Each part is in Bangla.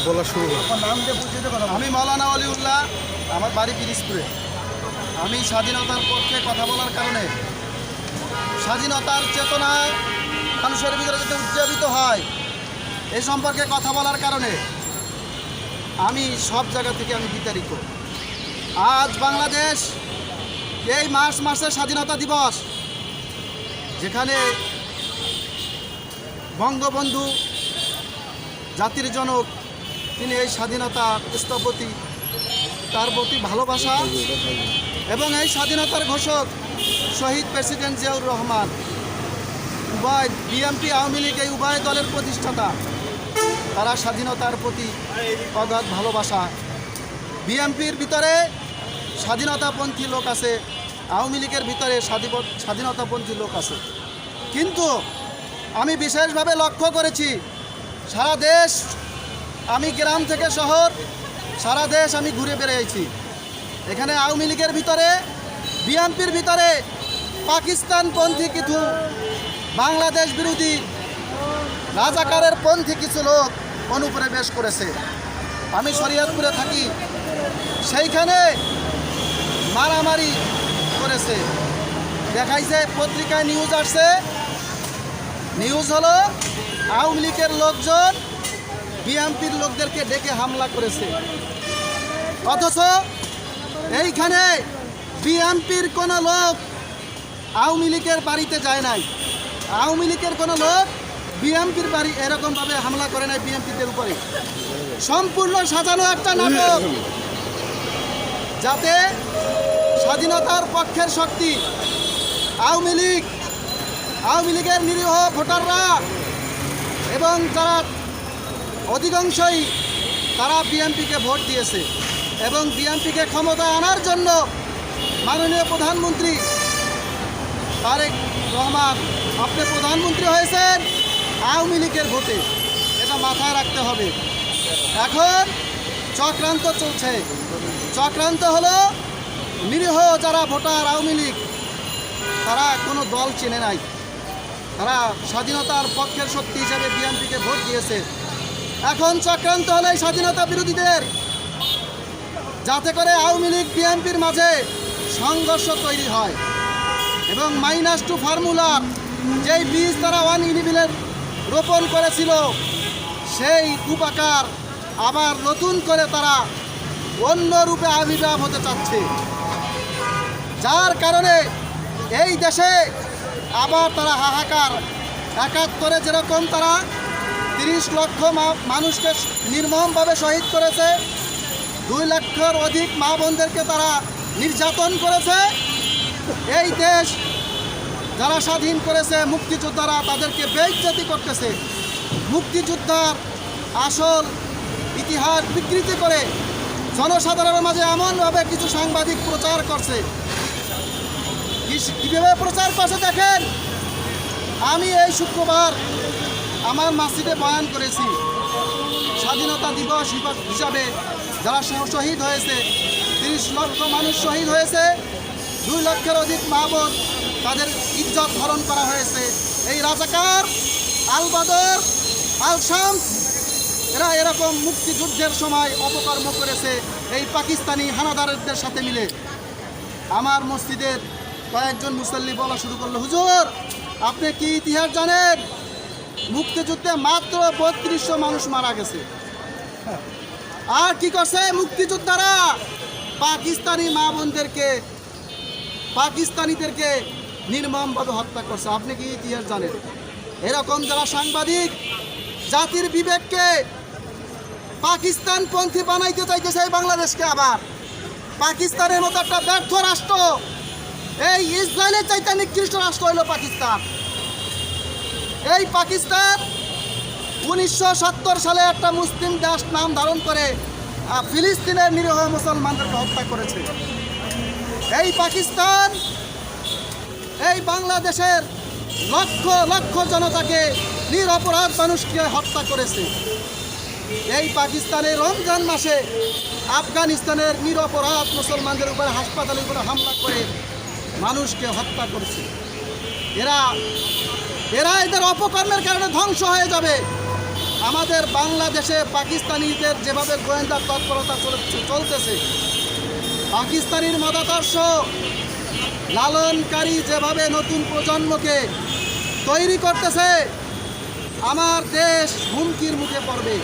বলা শুরু করুন। আমি মাওলানা ওলিউল্লাহ, আমার বাড়ি পিরিজপুরে। আমি স্বাধীনতার পক্ষে কথা বলার কারণে, স্বাধীনতার চেতনা মানুষের ভিতরে যাতে উজ্জীবিত হয় এই সম্পর্কে কথা বলার কারণে আমি সব জায়গা থেকে আমি বিতাড়িত। আজ বাংলাদেশ এই মার্চ মাসের স্বাধীনতা দিবস, যেখানে বঙ্গবন্ধু জাতির জনক, তিনি এই স্বাধীনতার স্থপতি, তার প্রতি ভালোবাসা এবং এই স্বাধীনতার ঘোষক শহীদ প্রেসিডেন্ট জিয়াউর রহমান, উভয় বিএনপি আওয়ামী লীগ এই উভয় দলের প্রতিষ্ঠাতা, তারা স্বাধীনতার প্রতি অগাধ ভালোবাসা। বিএনপির ভিতরে স্বাধীনতাপন্থী লোক আছে, আওয়ামী লীগের ভিতরে স্বাধীনতাপন্থী লোক আছে। কিন্তু আমি বিশেষভাবে লক্ষ্য করেছি সারা দেশ, আমি গ্রাম থেকে শহর, সারা দেশ আমি ঘুরে বেড়িয়েছি। এখানে আওয়ামী লীগের ভিতরে, বিএনপির ভিতরে পাকিস্তানপন্থী কিছু, বাংলাদেশ বিরোধী রাজাকারের পন্থী কিছু লোক অনুপ্রবেশ করেছে। আমি শরীয়তপুরে থাকি, সেইখানে মারামারি করেছে, দেখাইছে, পত্রিকায় নিউজ আসছে। নিউজ হলো আওয়ামী লীগের লোকজন বিএনপির লোকদেরকে ডেকে হামলা করেছে, অথচ এইখানে বিএনপির কোনো লোক আওয়ামী লীগের বাড়িতে যায় নাই। আওয়ামী লীগের কোনো লোক বিএনপির বাড়ি এরকমভাবে হামলা করে নাই বিএনপিদের উপরে। সম্পূর্ণ সাজানো একটা নাটক, যাতে স্বাধীনতার পক্ষের শক্তি আওয়ামী লীগের নিরীহ ভোটাররা এবং যারা অধিকাংশই তারা বিএনপিকে ভোট দিয়েছে এবং বিএনপিকে ক্ষমতায় আনার জন্য মাননীয় প্রধানমন্ত্রী তারেক রহমান, আপনি প্রধানমন্ত্রী হয়েছেন আওয়ামী লীগের ভোটে, এটা মাথায় রাখতে হবে। এখন চক্রান্ত চলছে, চক্রান্ত হলো নিরীহ যারা ভোটার আওয়ামী লীগ, তারা কোনো দল চেনে নাই, তারা স্বাধীনতার পক্ষের শক্তি হিসেবে বিএনপিকে ভোট দিয়েছে। এখন চক্রান্ত হলো এই স্বাধীনতা বিরোধীদের, যাতে করে আওয়ামী লীগ বিএনপির মাঝে সংঘর্ষ তৈরি হয় এবং -2 ফর্মুলার যেই বীজ তারা 111 রোপণ করেছিল, সেই কুপাকার আবার নতুন করে তারা অন্য রূপে আবির্ভাব হতে চাচ্ছে, যার কারণে এই দেশে আবার তারা হাহাকার। 71-এ যেরকম তারা 30 লক্ষ মানুষকে নির্মমভাবে শহীদ করেছে, 2 লক্ষের অধিক মা বোনদেরকে তারা নির্যাতন করেছে। এই দেশ যারা স্বাধীন করেছে মুক্তিযোদ্ধারা, তাদেরকে বেইজ্জতি করতেছে। মুক্তিযোদ্ধার আসল ইতিহাস বিকৃতি করে জনসাধারণের মাঝে এমনভাবে কিছু সাংবাদিক প্রচার করছে। কীভাবে প্রচার করছে দেখেন। আমি এই শুক্রবার আমার মসজিদে বয়ান করেছি, স্বাধীনতা দিবস হিসাবে যারা শহীদ হয়েছে, 30 লক্ষ মানুষ শহীদ হয়েছে, 2 লক্ষের অধিক মা বোন তাদের ইজ্জত হরণ করা হয়েছে। এই রাজাকার, আল বদর, আল শামস, এরা এরকম মুক্তিযুদ্ধের সময় অপকর্ম করেছে এই পাকিস্তানি হানাদারদের সাথে মিলে। আমার মসজিদের কয়েকজন মুসল্লি বলা শুরু করলো, হুজুর আপনি কি ইতিহাস জানেন? মুক্তিযুদ্ধে মাত্র 3200 মানুষ মারা গেছে। আর কি করছে মুক্তিযোদ্ধারা? পাকিস্তানি মা বোনদেরকে, পাকিস্তানিদেরকে নির্মমভাবে হত্যা করছে। আপনি কি ইতিহাস জানেন? এরকম যারা সাংবাদিক জাতির বিবেককে পাকিস্তানপন্থী বানাইতে চাইতেছে এই বাংলাদেশকে। আবার পাকিস্তানের মতো একটা ব্যর্থ রাষ্ট্র, এই ইসরায়েলের চাইতে নিকৃষ্ট রাষ্ট্র হইল পাকিস্তান। এই পাকিস্তান 1970 সালে একটা মুসলিম দেশ নাম ধারণ করে ফিলিস্তিনের নিরীহ মুসলমানদেরকে হত্যা করেছে। এই পাকিস্তান এই বাংলাদেশের লক্ষ লক্ষ জনতাকে, নিরপরাধ মানুষকে হত্যা করেছে। এই পাকিস্তানের রমজান মাসে আফগানিস্তানের নিরপরাধ মুসলমানদের উপরে, হাসপাতালের উপরে হামলা করে মানুষকে হত্যা করছে। এরা এদের অপকর্মের কারণে ধ্বংস হয়ে যাবে। আমাদের বাংলাদেশে পাকিস্তানিদের যেভাবে গোয়েন্দা তৎপরতা চলতেছে, পাকিস্তানির মতাদর্শ লালনকারী যেভাবে নতুন প্রজন্মকে তৈরি করতেছে, আমার দেশ হুমকির মুখে পড়বে।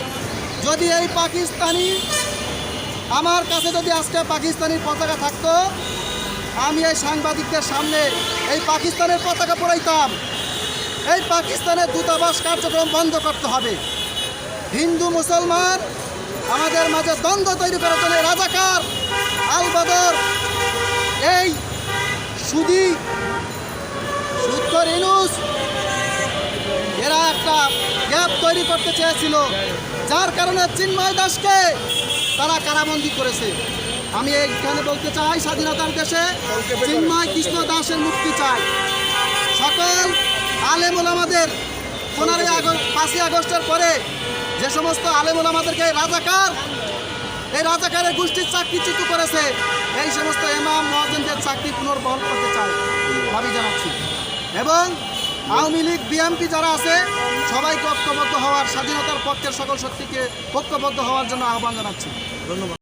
যদি এই পাকিস্তানি, আমার কাছে যদি আজকে পাকিস্তানির পতাকা থাকতো, আমি এই সাংবাদিকদের সামনে এই পাকিস্তানের পতাকা পরাইতাম। এই পাকিস্তানের দূতাবাস কার্যক্রম বন্ধ করতে হবে। হিন্দু মুসলমান আমাদের মাঝে দ্বন্দ্ব তৈরি করার জন্য রাজাকার, আল বদর, এই সুদি, সুদ্দর ইনুস, এরা একটা গ্যাপ তৈরি করতে চেয়েছিল, যার কারণে চিন্ময় দাসকে তারা কারাবন্দী করেছে। আমি এইখানে বলতে চাই, স্বাধীনতার দেশে চিন্ময় কৃষ্ণ দাসের মুক্তি চাই। সকল আলেম ওলামাদের 5ই আগস্টের পরে যে সমস্ত আলেম ওলামাদেরকে এই রাজাকারের গোষ্ঠীর চাকরিচ্যুত করেছে, এই সমস্ত ইমাম মুয়াজ্জিনদের চাকরি পুনর্বহাল করতে চাই, দাবি জানাচ্ছি। এবং আওয়ামী লীগ, বিএনপি যারা আছে সবাইকে ঐক্যবদ্ধ হওয়ার, স্বাধীনতার পক্ষের সকল শক্তিকে ঐক্যবদ্ধ হওয়ার জন্য আহ্বান জানাচ্ছি। ধন্যবাদ।